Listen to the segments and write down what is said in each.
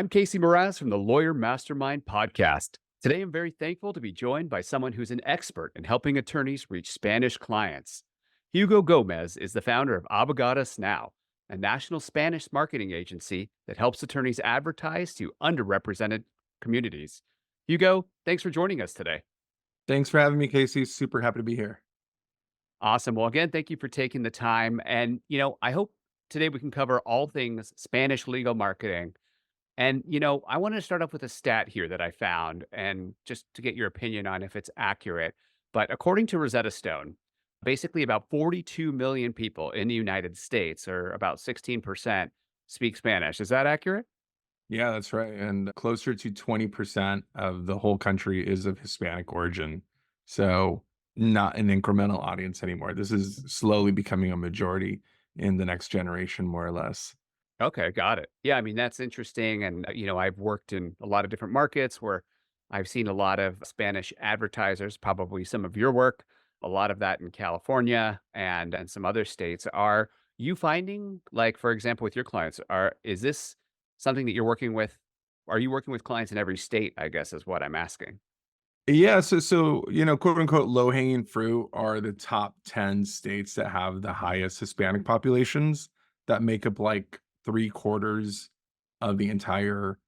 I'm Casey Meraz from the Lawyer Mastermind podcast. Today, I'm very thankful to be joined by someone who's an expert in helping attorneys reach Spanish clients. Hugo Gomez is the founder of Abogados NOW, a national Spanish marketing agency that helps attorneys advertise to underrepresented communities. Hugo, thanks for joining us today. Thanks for having me, Casey. Super happy to be here. Awesome. Well, again, thank you for taking the time. And, I hope today we can cover all things Spanish legal marketing. And, I want to start off with a stat here that I found and just to get your opinion on if it's accurate. But according to Rosetta Stone, basically about 42 million people in the United States, or about 16%, speak Spanish. Is that accurate? Yeah, that's right. And closer to 20% of the whole country is of Hispanic origin. So, not an incremental audience anymore. This is slowly becoming a majority in the next generation, more or less. Okay, got it. Yeah, I mean, that's interesting. And, I've worked in a lot of different markets where I've seen a lot of Spanish advertisers, probably some of your work, a lot of that in California and some other states. Are you finding, like, for example, with your clients, is this something that you're working with? Are you working with clients in every state, I guess, is what I'm asking. Yeah, quote unquote, low hanging fruit are the top 10 states that have the highest Hispanic populations that make up like three-quarters of the entire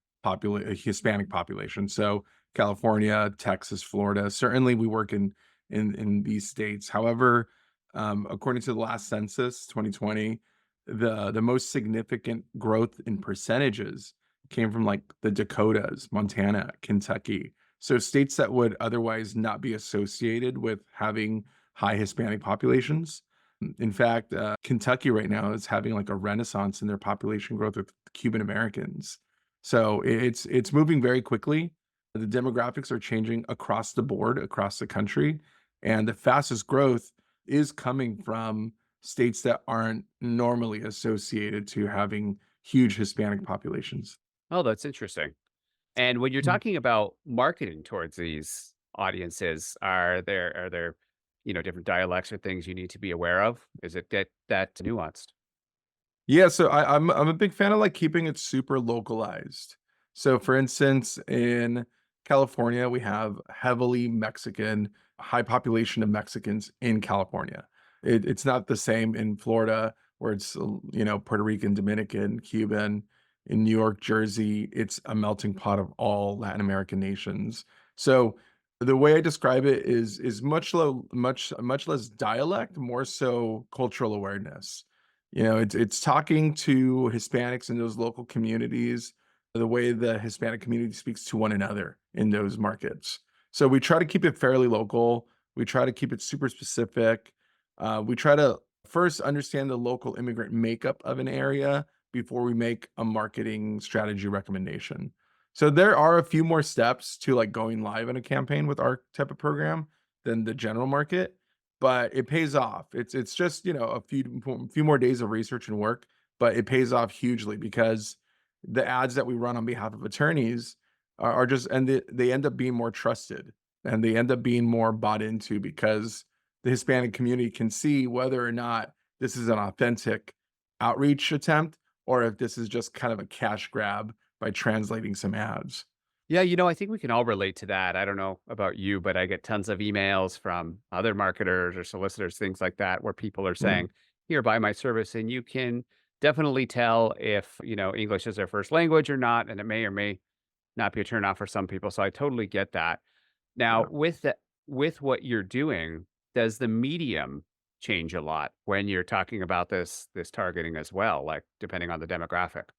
Hispanic population. So California, Texas, Florida. Certainly we work in these states. However, according to the last census, 2020, the most significant growth in percentages came from like the Dakotas, Montana, Kentucky, so states that would otherwise not be associated with having high Hispanic populations. In fact, Kentucky right now is having like a renaissance in their population growth with Cuban Americans. So it's moving very quickly. The demographics are changing across the board, across the country, and the fastest growth is coming from states that aren't normally associated to having huge Hispanic populations. Oh, that's interesting. And when you're talking about marketing towards these audiences, are there different dialects or things you need to be aware of? Is it that nuanced? Yeah, so I'm a big fan of like keeping it super localized. So for instance, in California, we have heavily Mexican, high population of Mexicans in California. It's not the same in Florida where it's Puerto Rican, Dominican, Cuban. In New York, Jersey, it's a melting pot of all Latin American nations. So the way I describe it is much less dialect, more so cultural awareness. It's talking to Hispanics in those local communities, the way the Hispanic community speaks to one another in those markets. So we try to keep it fairly local. We try to keep it super specific. We try to first understand the local immigrant makeup of an area before we make a marketing strategy recommendation. So there are a few more steps to like going live in a campaign with our type of program than the general market, but it pays off. It's just, a few more days of research and work, but it pays off hugely because the ads that we run on behalf of attorneys are just and they end up being more trusted and they end up being more bought into because the Hispanic community can see whether or not this is an authentic outreach attempt or if this is just kind of a cash grab by translating some ads. Yeah, I think we can all relate to that. I don't know about you, but I get tons of emails from other marketers or solicitors, things like that, where people are Yeah. saying, "Here, buy my service," and you can definitely tell if English is their first language or not, and it may or may not be a turn off for some people. So I totally get that. Now, Yeah. with what you're doing, does the medium change a lot when you're talking about this targeting as well, like depending on the demographic?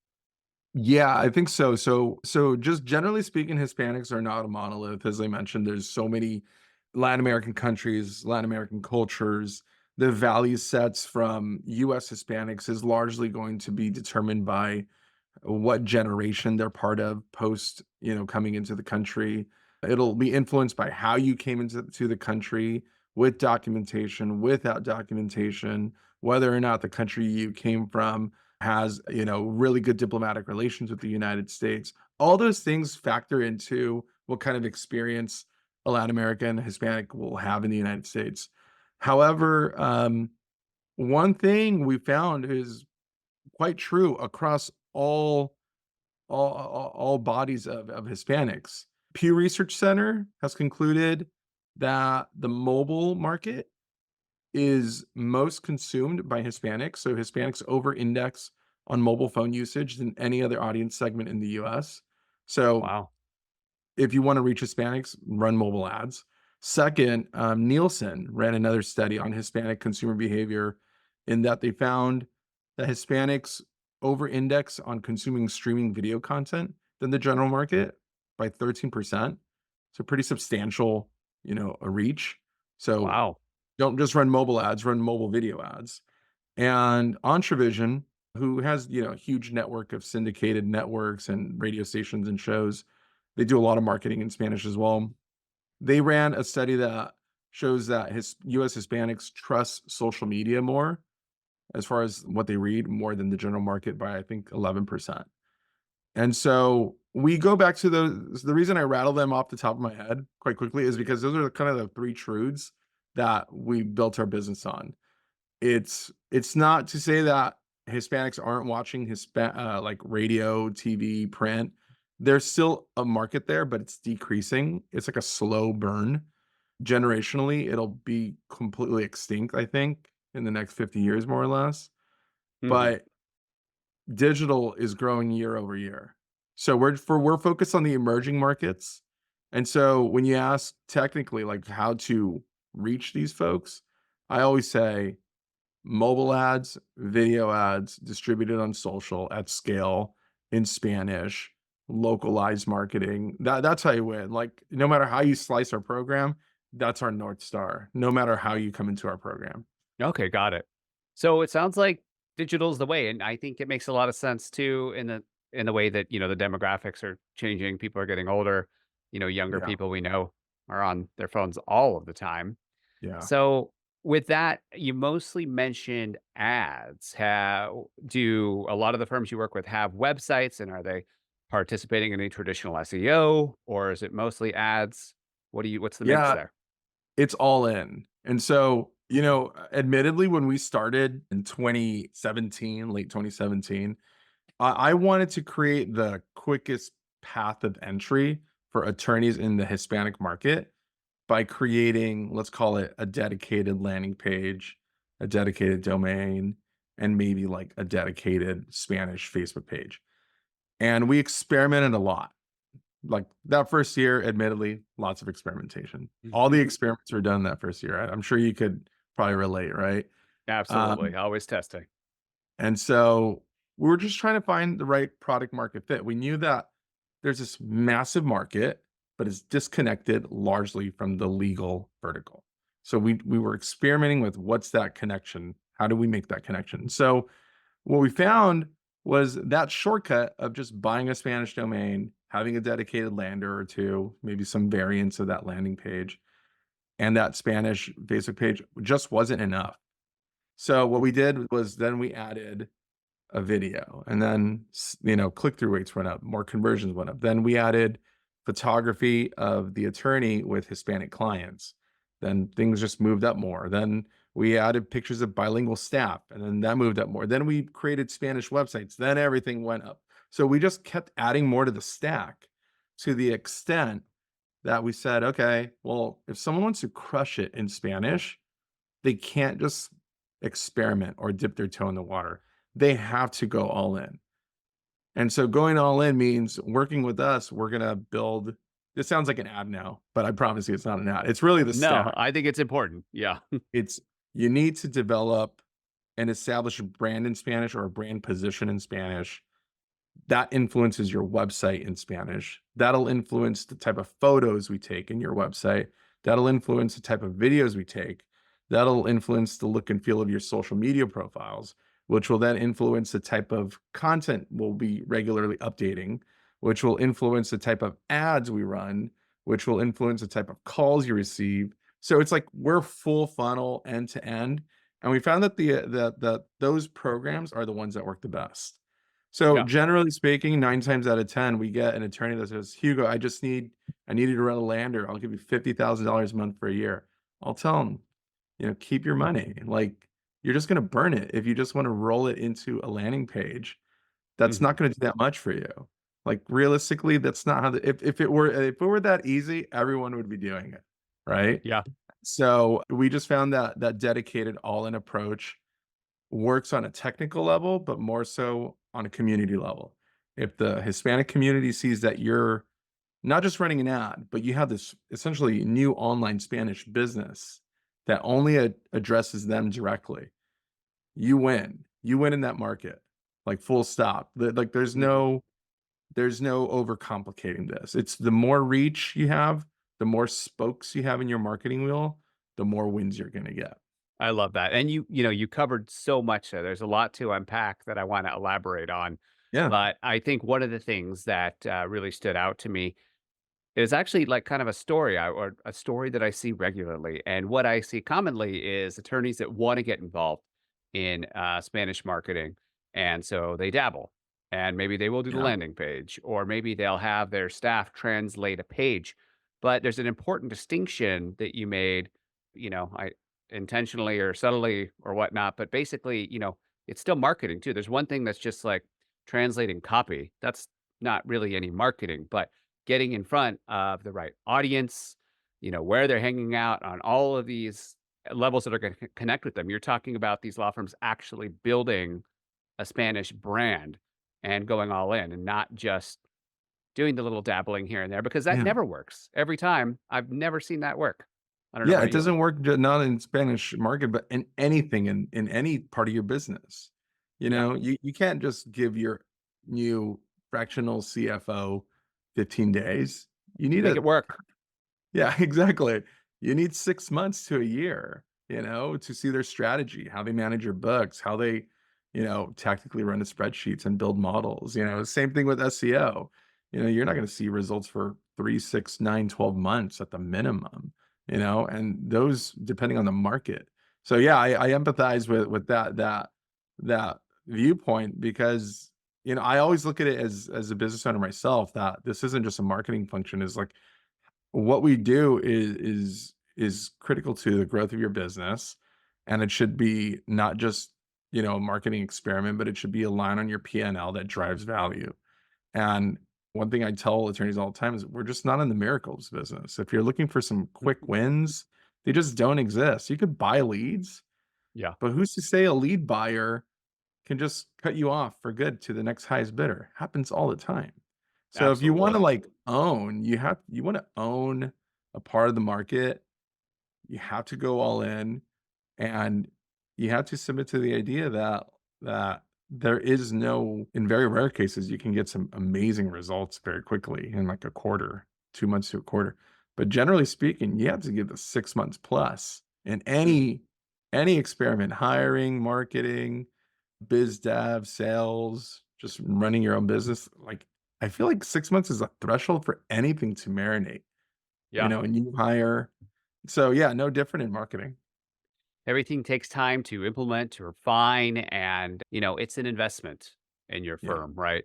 Yeah, I think so. So just generally speaking, Hispanics are not a monolith. As I mentioned, there's so many Latin American countries, Latin American cultures. The value sets from US Hispanics is largely going to be determined by what generation they're part of post, coming into the country. It'll be influenced by how you came into the country with documentation, without documentation, whether or not the country you came from has, really good diplomatic relations with the United States. All those things factor into what kind of experience a Latin American Hispanic will have in the United States. However, one thing we found is quite true across all bodies of Hispanics. Pew Research Center has concluded that the mobile market is most consumed by Hispanics. So Hispanics over index on mobile phone usage than any other audience segment in the US. So Wow. if you want to reach Hispanics, run mobile ads. Second, Nielsen ran another study on Hispanic consumer behavior in that they found that Hispanics over index on consuming streaming video content than the general market by 13%. So pretty substantial, a reach. So Wow. don't just run mobile ads, run mobile video ads. And Entravision, who has, a huge network of syndicated networks and radio stations and shows, they do a lot of marketing in Spanish as well. They ran a study that shows that his US Hispanics trust social media more as far as what they read more than the general market by I think 11%. And so we go back to those. The reason I rattle them off the top of my head quite quickly is because those are kind of the three truths that we built our business on. It's not to say that Hispanics aren't watching like radio, TV, print. There's still a market there, but it's decreasing. It's like a slow burn. Generationally, it'll be completely extinct, I think, in the next 50 years, more or less. Mhm. But digital is growing year over year. So we're focused on the emerging markets. And so when you ask technically like how to reach these folks, I always say mobile ads, video ads distributed on social at scale in Spanish, localized marketing. That's how you win. Like no matter how you slice our program, that's our North Star, no matter how you come into our program. Okay, got it. So it sounds like digital's the way, and I think it makes a lot of sense too in the way that, the demographics are changing. People are getting older, younger Yeah. people we know are on their phones all of the time. Yeah. So with that, you mostly mentioned ads. How do a lot of the firms you work with have websites, and are they participating in any traditional SEO, or is it mostly ads? What's the mix Yeah. there? It's all in. And so, admittedly, when we started in 2017, late 2017, I wanted to create the quickest path of entry for attorneys in the Hispanic market by creating, let's call it a dedicated landing page, a dedicated domain, and maybe like a dedicated Spanish Facebook page. And we experimented a lot. Like that first year, admittedly, lots of experimentation. All the Mhm. experiments were done that first year. I'm sure you could probably relate, right? Absolutely, Um, always testing. and so we were just trying to find the right product market fit. We knew that there's this massive market, but it's disconnected largely from the legal vertical. So we were experimenting with what's that connection? How do we make that connection? So what we found was that shortcut of just buying a Spanish domain, having a dedicated lander or two, maybe some variants of that landing page, and that Spanish basic page just wasn't enough. So what we did was then we added a video and then, click-through rates went up, more conversions went up. Then we added photography of the attorney with Hispanic clients. Then things just moved up more. Then we added pictures of bilingual staff and then that moved up more. Then we created Spanish websites. Then everything went up. So we just kept adding more to the stack to the extent that we said, okay, well, if someone wants to crush it in Spanish, they can't just experiment or dip their toe in the water. They have to go all in. And so going all in means working with us, we're going to build. This sounds like an ad now, but I promise you it's not an ad. It's really the No, stack. I think it's important. Yeah. It's you need to develop and establish a brand in Spanish or a brand position in Spanish that influences your website in Spanish. That'll influence the type of photos we take in your website. That'll influence the type of videos we take. That'll influence the look and feel of your social media profiles, which will then influence the type of content we'll be regularly updating, which will influence the type of ads we run, which will influence the type of calls you receive. So it's like we're full funnel end to end. And we found that those programs are the ones that work the best. So Yeah. generally speaking, 9 times out of 10, we get an attorney that says, "Hugo, I need you to run a lander. I'll give you $50,000 a month for a year." I'll tell them, keep your money. Like you're just going to burn it if you just want to roll it into a landing page. That's Mhm. not going to do that much for you. Like, realistically, that's not how the if it were that easy, everyone would be doing it, right? Yeah, So, we just found that that dedicated all-in approach works on a technical level, but more so on a community level. If the Hispanic community sees that you're not just running an ad, but you have this essentially new online Spanish business that only addresses them directly, you win. You win in that market, like full stop. Like mhm, there's no overcomplicating this. It's the more reach you have, the more spokes you have in your marketing wheel, the more wins you're going to get. I love that, and you covered so much there. There's a lot to unpack that I wanna elaborate on, Yeah, but I think one of the things that, really stood out to me is actually, like, kind of a story or a story that I see regularly, and what I see commonly is attorneys that wanna get involved in, Spanish marketing, and so they dabble, and maybe they will do the yeah, landing page, or maybe they'll have their staff translate a page, but there's an important distinction that you made, I intentionally or subtly or whatnot, but basically, it's still marketing too. There's one thing that's just, like, translating copy. That's not really any marketing, but getting in front of the right audience, where they're hanging out on all of these levels that are going to connect with them. You're talking about these law firms actually building a Spanish brand and going all in and not just doing the little dabbling here and there because that yeah. never works. Every time I've never seen that work. I don't know. Yeah, What it do you? doesn't work not in Spanish market, but in anything in any part of your business. You Yeah. know, you can't just give your new fractional CFO 15 days. You need Make a it work. yeah, exactly. You need 6 months to a year, to see their strategy, how they manage your books, how they, tactically run the spreadsheets and build models. Same thing with SEO. You're not going to see results for 3, 6, 9, 12 months at the minimum, and those depending on the market. So yeah, I empathize with that viewpoint because I always look at it as a business owner myself that this isn't just a marketing function, is like what we do is critical to the growth of your business, and it should be not just, a marketing experiment, but it should be a line on your P&L that drives value. And one thing I tell attorneys all the time is we're just not in the miracles business. If you're looking for some quick Mhm. wins, they just don't exist. You could buy leads, Yeah, but who's to say a lead buyer can just cut you off for good to the next highest bidder? Happens all the time. So if you wanna, absolutely. like, you wanna own a part of the market, you have to go all in, and you have to submit to the idea that there is no in very rare cases, you can get some amazing results very quickly in, like, a quarter, 2 months to a quarter. But generally speaking, you have to give the 6 months plus in Mm. any experiment, hiring, marketing, biz dev, sales, just running your own business, like, I feel like 6 months is a threshold for anything to marinate, Yeah. and you hire so, yeah, no different in marketing. Everything takes time to implement, to refine, and, it's an investment in your Yeah, firm, right?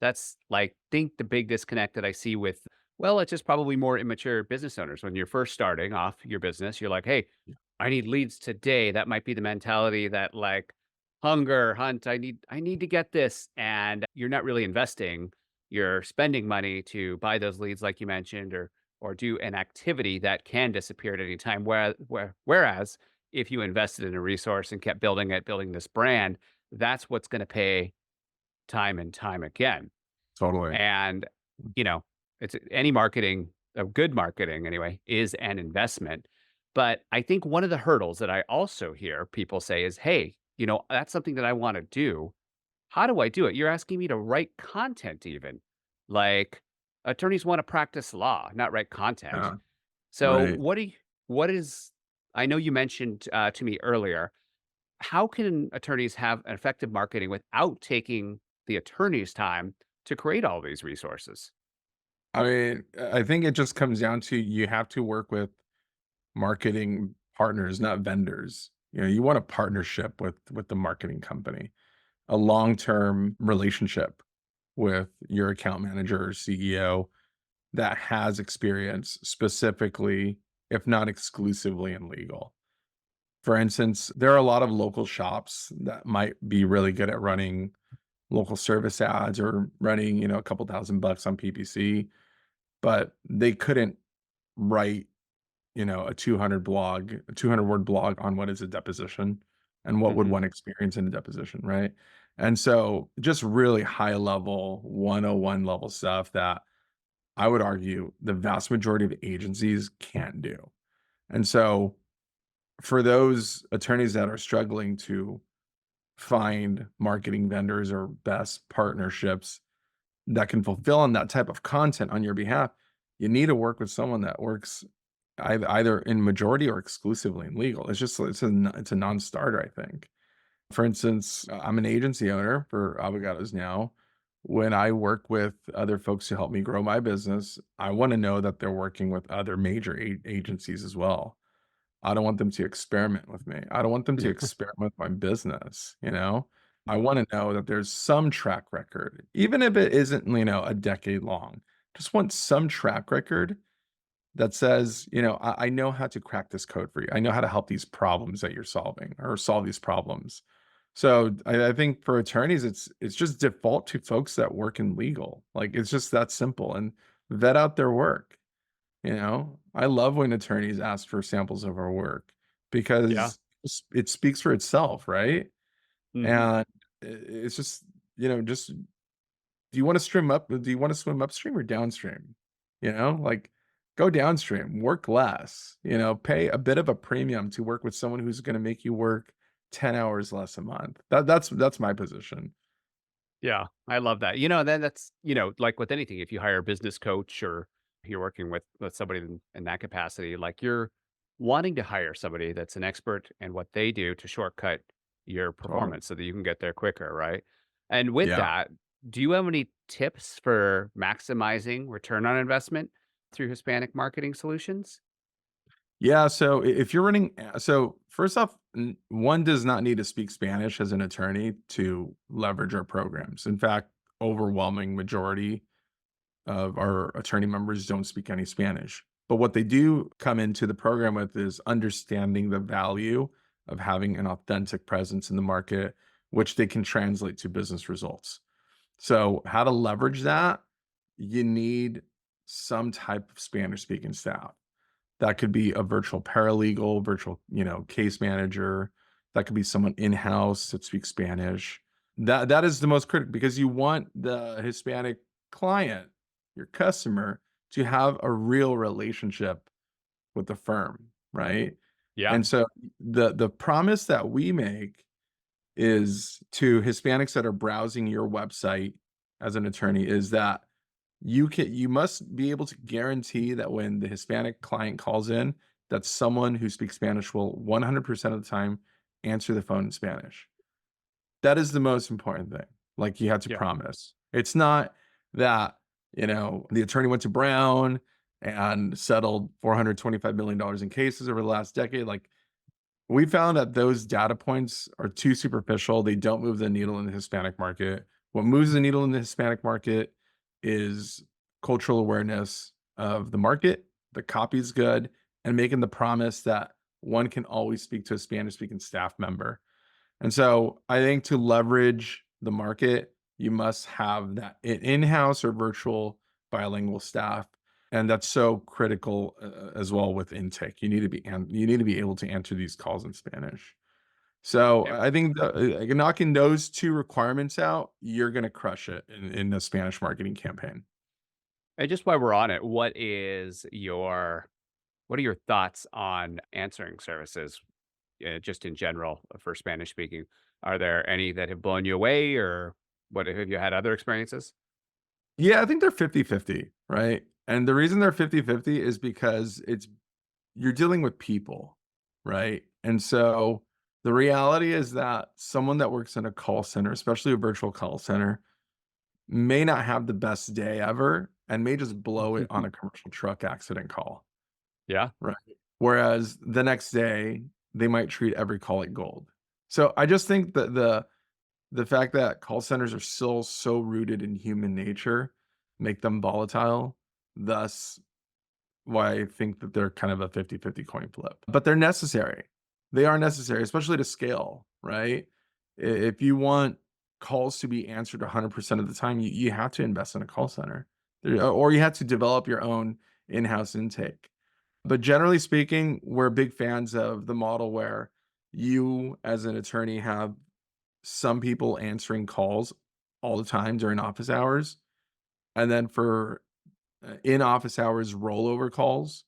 That's like, think the big disconnect that I see with, well, it's just probably more immature business owners. When you're first starting off your business, you're like, hey, yeah, I need leads today. That might be the mentality that like hunger, hunt, I need to get this. And you're not really investing. You're spending money to buy those leads, like you mentioned, or do an activity that can disappear at any time. Whereas if you invested in a resource and kept building it, building this brand, that's what's going to pay time and time again. totally. And, you know, it's any marketing, good marketing anyway, is an investment. But I think one of the hurdles that I also hear people say is, hey, that's something that I want to do. How do I do it? You're asking me to write content, even like attorneys want to practice law, not write content. Yeah, So, right. what is, I know you mentioned to me earlier, how can attorneys have an effective marketing without taking the attorney's time to create all these resources? I mean, I think it just comes down to you have to work with marketing partners, not vendors. You want a partnership with the marketing company, a long-term relationship with your account manager or CEO that has experience specifically, if not exclusively, in legal. For instance, there are a lot of local shops that might be really good at running local service ads or running, a couple $1,000 on PPC, but they couldn't write, a 200 word blog on what is a deposition and what would Mhm. one experience in a deposition, right? And so just really high level 101 level stuff that I would argue the vast majority of agencies can't do. And so for those attorneys that are struggling to find marketing vendors or best partnerships that can fulfill on that type of content on your behalf, you need to work with someone that works either in majority or exclusively in legal. It's a non-starter, I think. For instance, I'm an agency owner for Abogados Now. When I work with other folks to help me grow my business, I want to know that they're working with other major agencies as well. I don't want them to experiment with me. I don't want them to experiment with my business, you know? I wanna know that there's some track record, even if it isn't, a decade long. Just want some track record that says, I know how to crack this code for you. I know how to help these problems that you're solving or solve these problems. So I think for attorneys, it's just default to folks that work in legal. Like it's just that simple and vet out their work. I love when attorneys ask for samples of our work Yeah. because it speaks for itself, right? Mhm. And it's just, just do you want to stream up? Do you want to swim upstream or downstream? Like go downstream, work less, pay a bit of a premium to work with someone who's going to make you work 10 hours less a month. That's my position. Yeah, I love that. Then that's, like with anything, if you hire a business coach or you're working with somebody in that capacity, like you're wanting to hire somebody that's an expert in what they do to shortcut your Totally. performance so that you can get there quicker, right? And with Yeah. that, do you have any tips for maximizing return on investment through Hispanic marketing solutions? Yeah, so if you're running so first off, one does not need to speak Spanish as an attorney to leverage our programs. In fact, overwhelming majority of our attorney members don't speak any Spanish. But what they do come into the program with is understanding the value of having an authentic presence in the market, which they can translate to business results. So, how to leverage that? You need some type of Spanish speaking staff. That could be a virtual paralegal, virtual, case manager. That could be someone in-house that speaks Spanish. That is the most critical because you want the Hispanic client, your customer, to have a real relationship with the firm, right? Yeah. And so the promise that we make is to Hispanics that are browsing your website as an attorney is that you must be able to guarantee that when the Hispanic client calls in, that someone who speaks Spanish will 100% of the time answer the phone in Spanish. That is the most important thing. Like you have to Yeah. promise. It's not that, the attorney went to Brown and settled $425 million in cases over the last decade. Like we found that those data points are too superficial. They don't move the needle in the Hispanic market. What moves the needle in the Hispanic market is cultural awareness of the market, the copy's good, and making the promise that one can always speak to a Spanish speaking staff member. And so I think to leverage the market, you must have that in-house or virtual bilingual staff. And that's so critical as well with intake. You need to be able to answer these calls in Spanish. So And I think knocking those two requirements out, you're going to crush it in the Spanish marketing campaign. and just while we're on it, what are your thoughts on answering services, just in general for Spanish speaking? Are there any that have blown you away, or what have you had other experiences? Yeah, I think they're 50-50, right? And the reason they're 50-50 is because you're dealing with people, right? And so the reality is that someone that works in a call center, especially a virtual call center, may not have the best day ever and may just blow it on a commercial truck accident call, Yeah, right? Whereas the next day, they might treat every call like gold. So I just think that the fact that call centers are still so rooted in human nature make them volatile. Thus, why I think that they're kind of a 50-50 coin flip. But they're necessary. They are necessary, especially to scale, right? If you want calls to be answered 100% of the time, you have to invest in a call center. Or you have to develop your own in-house intake. But generally speaking, we're big fans of the model where you, as an attorney, have some people answering calls all the time during office hours. And then for in office hours rollover calls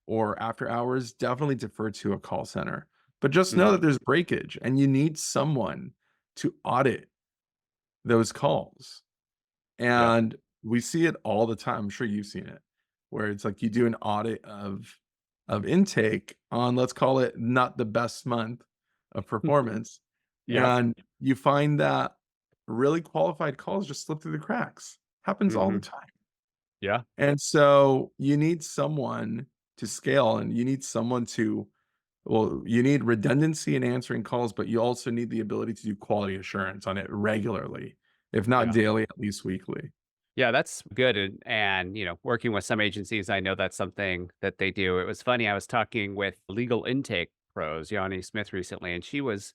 or after hours, definitely defer to a call center. But just know that Mhm. there's breakage and you need someone to audit those calls. Yep. And we see it all the time. I'm sure you've seen it, where it's like you do an audit of intake on, let's call it, not the best month of performance, Yep. and you find that really qualified calls just slip through the cracks. Happens all the Mhm. time. Yeah. And so you need someone to scale, and you need someone to, well, you need redundancy in answering calls, but you also need the ability to do quality assurance on it regularly, if not Yeah. daily, at least weekly. Yeah, that's good, and, working with some agencies, I know that's something that they do. It was funny, I was talking with legal intake pros, Yanni Smith, recently, and she was,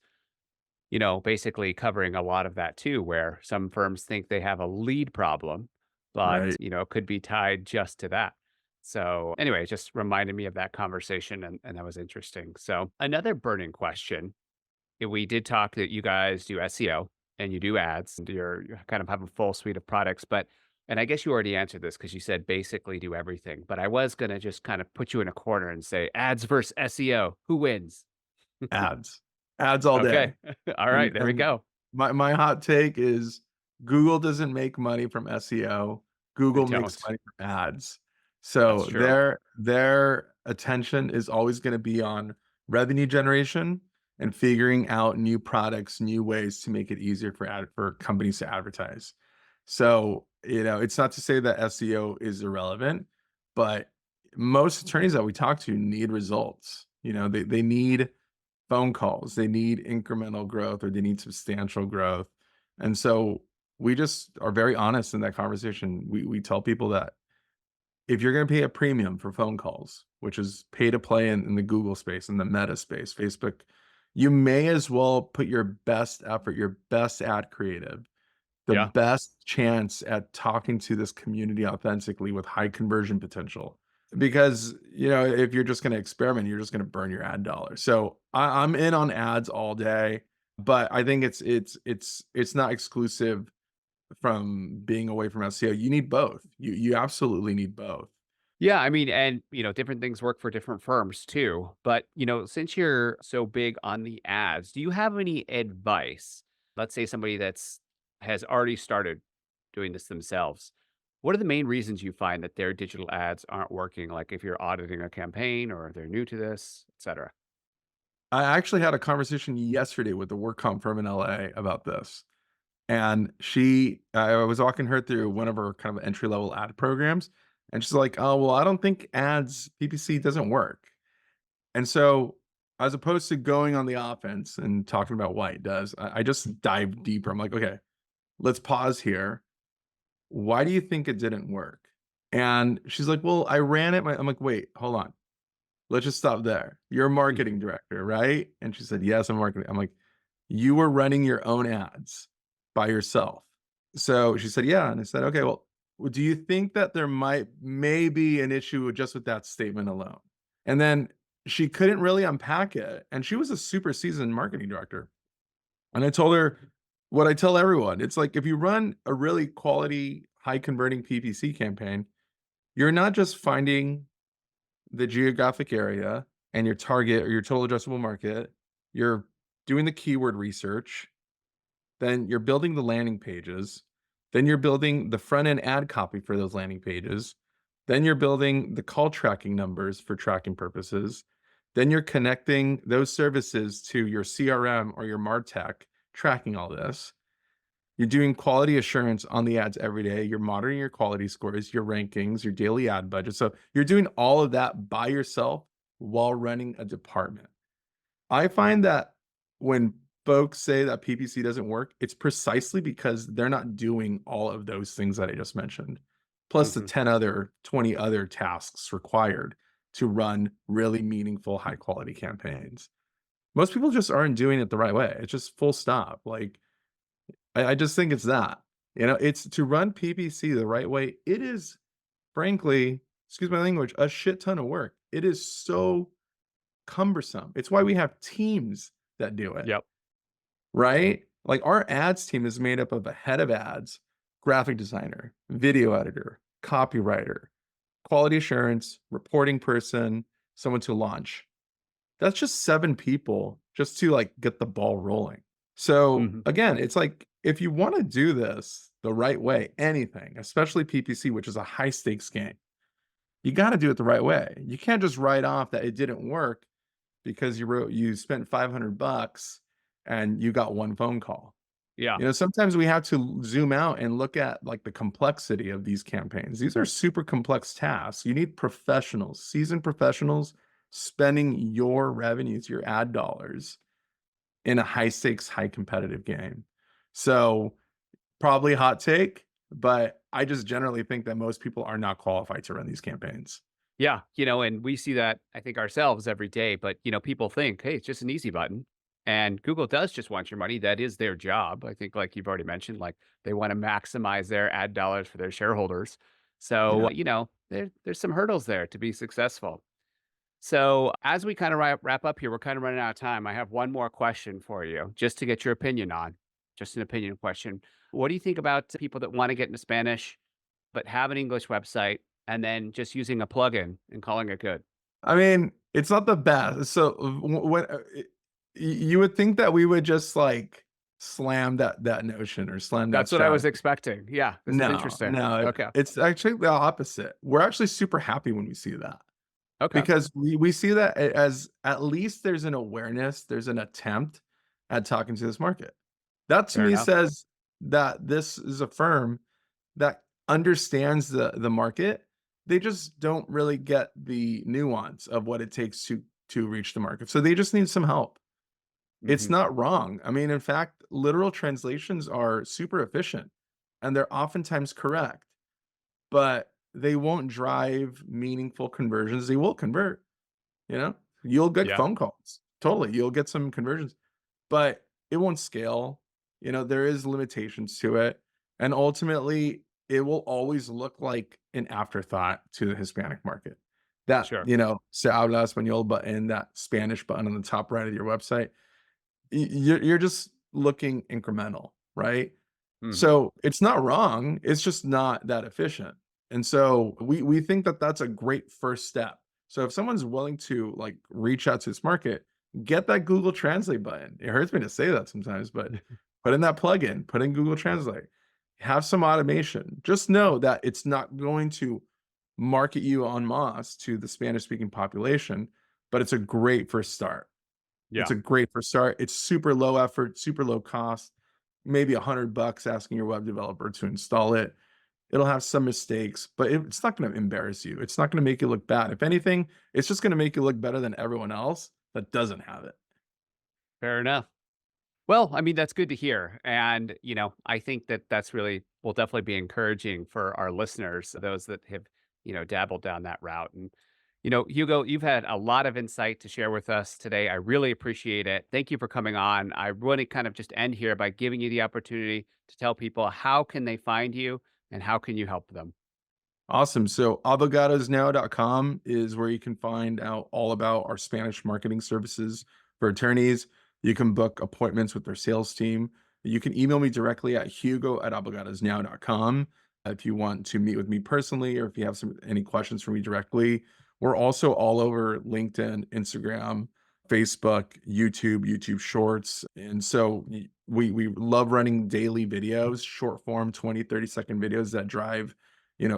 basically covering a lot of that too, where some firms think they have a lead problem, but, Right. it could be tied just to that. So, anyway, it just reminded me of that conversation, and that was interesting. So, another burning question, we did talk that you guys do SEO and you do ads, and you kind of have a full suite of products, but and I guess you already answered this because you said basically do everything, but I was gonna just kind of put you in a corner and say ads versus SEO, who wins? Ads. Ads all Okay. day. All right, there we And go. my hot take is Google doesn't make money from SEO. They Google makes don't. money from ads. That's So true. their attention is always gonna be on revenue generation and figuring out new products, new ways to make it easier for companies to advertise. So, it's not to say that SEO is irrelevant, but most attorneys that we talk to need results. They need phone calls, they need incremental growth or they need substantial growth. And so we just are very honest in that conversation. We tell people that if you're going to pay a premium for phone calls, which is pay to play in the Google space, in the Meta space, Facebook, you may as well put your best effort, your best ad creative, the Yeah. best chance at talking to this community authentically with high conversion potential. Because, if you're just going to experiment, you're just going to burn your ad dollars. So I'm in on ads all day, but I think it's not exclusive from being away from SEO. You need both. You absolutely need both. Yeah, I mean, and, different things work for different firms too. But, since you're so big on the ads, do you have any advice? Let's say somebody that's has already started doing this themselves. What are the main reasons you find that their digital ads aren't working? Like if you're auditing a campaign or they're new to this, et cetera. I actually had a conversation yesterday with the work comp firm in LA about this. And I was walking her through one of her kind of entry level ad programs. And she's like, oh, well, I don't think ads, PPC doesn't work. And so, as opposed to going on the offense and talking about why it does, I just dive deeper. I'm like, okay, let's pause here. Why do you think it didn't work? And she's like, well, I ran it. I'm like, wait, hold on. Let's just stop there. You're a Mm. marketing director, right? And she said, yes, I'm marketing. I'm like, you were running your own ads by yourself. So she said, yeah. And I said, okay, well, do you think that there may be an issue just with that statement alone? And then she couldn't really unpack it. And she was a super seasoned marketing director. And I told her what I tell everyone. It's like if you run a really quality, high converting PPC campaign, you're not just finding the geographic area and your target or your total addressable market, you're doing the keyword research, then you're building the landing pages, then you're building the front end ad copy for those landing pages, then you're building the call tracking numbers for tracking purposes, then you're connecting those services to your CRM or your MarTech, tracking all this. You're doing quality assurance on the ads every day. You're monitoring your quality scores, your rankings, your daily ad budget. So you're doing all of that by yourself while running a department. I find that when folks say that PPC doesn't work, it's precisely because they're not doing all of those things that I just mentioned, plus the Mhm. 10 other, 20 other tasks required to run really meaningful, high quality campaigns. Most people just aren't doing it the right way. It's just full stop. Like, I just think it's that. It's to run PPC the right way. It is, frankly, excuse my language, a shit ton of work. It is so cumbersome. It's why we have teams that do it, Yep. right? Like our ads team is made up of a head of ads, graphic designer, video editor, copywriter, quality assurance, reporting person, someone to launch. That's just 7 people just to, like, get the ball rolling. So, Mhm. again, it's like, if you wanna do this the right way, anything, especially PPC, which is a high stakes game, you gotta do it the right way. You can't just write off that it didn't work because you spent 500 bucks and you got 1 phone call. Yeah. Sometimes we have to zoom out and look at, like, the complexity of these campaigns. These are super complex tasks. You need professionals, seasoned professionals spending your revenues, your ad dollars in a high stakes, high competitive game. So, probably a hot take, but I just generally think that most people are not qualified to run these campaigns. Yeah, and we see that, I think, ourselves every day, but, people think, "Hey, it's just an easy button." And Google does just want your money. That is their job. I think, like you've already mentioned, like, they wanna maximize their ad dollars for their shareholders. Yeah. So, there's some hurdles there to be successful. So, as we kinda wrap up here, we're kinda running out of time. I have one more question for you, just to get your opinion on, just an opinion question. What do you think about people that wanna get into Spanish, but have an English website, and then just using a plugin and calling it good? I mean, it's not the best. So, you would think that we would just, like, slam that notion or slam that That's what I was strategy. expecting. Yeah, this is No, interesting. no, Okay. it's actually the opposite. We're actually super happy when we see that Okay. because we see that as at least there's an awareness, there's an attempt at talking to this market. That to Fair me enough. says that this is a firm that understands the market. They just don't really get the nuance of what it takes to reach the market. So they just need some help. It's Mhm. not wrong. I mean, in fact, literal translations are super efficient and they're oftentimes correct, but they won't drive meaningful conversions. They will convert, you know? You'll get Yeah, phone calls. Totally. You'll get some conversions, but it won't scale. There is limitations to it. And ultimately, it will always look like an afterthought to the Hispanic market. That, sure. se habla español button, that Spanish button on the top right of your website, you're just looking incremental, right? Mhm. So it's not wrong. It's just not that efficient. And so we think that that's a great first step. So if someone's willing to like reach out to this market, get that Google Translate button. It hurts me to say that sometimes, but put in that plugin, put in Google Translate, have some automation. Just know that it's not going to market you en masse to the Spanish speaking population, but it's a great first start. It's Yeah, a great first start. It's super low effort, super low cost, maybe $100 asking your web developer to install it. It'll have some mistakes, but it's not going to embarrass you. It's not going to make you look bad. If anything, it's just going to make you look better than everyone else that doesn't have it. fair enough. Well, I mean, that's good to hear. And, I think that that's really will definitely be encouraging for our listeners, those that have, dabbled down that route. And, Hugo, you've had a lot of insight to share with us today. I really appreciate it. Thank you for coming on. I want to kind of just end here by giving you the opportunity to tell people how can they find you and how can you help them? Awesome. So abogadosnow.com is where you can find out all about our Spanish marketing services for attorneys. You can book appointments with their sales team. You can email me directly at hugo@abogadosnow.com if you want to meet with me personally or if you have any questions for me directly. We're also all over LinkedIn, Instagram, Facebook, YouTube Shorts. And so we love running daily videos, short form 20, 30-second videos that drive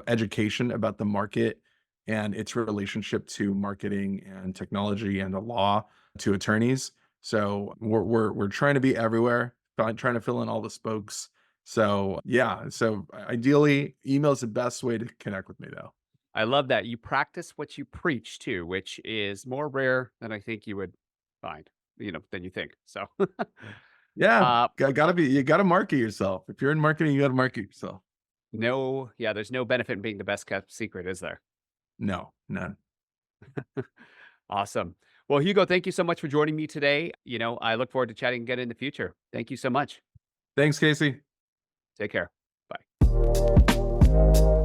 education about the market and its relationship to marketing and technology and the law to attorneys. So we're trying to be everywhere, trying to fill in all the spokes. So yeah, so ideally, email is the best way to connect with me, though. I love that. You practice what you preach too, which is more rare than I think you would find, than you think. So, Yeah, uh, gotta be. You gotta market yourself. If you're in marketing, you gotta market yourself. no, yeah, there's no benefit in being the best kept secret, is there? No, none. Awesome. Well, Hugo, thank you so much for joining me today. I look forward to chatting again in the future. Thank you so much. Thanks, Casey. Take care. Bye.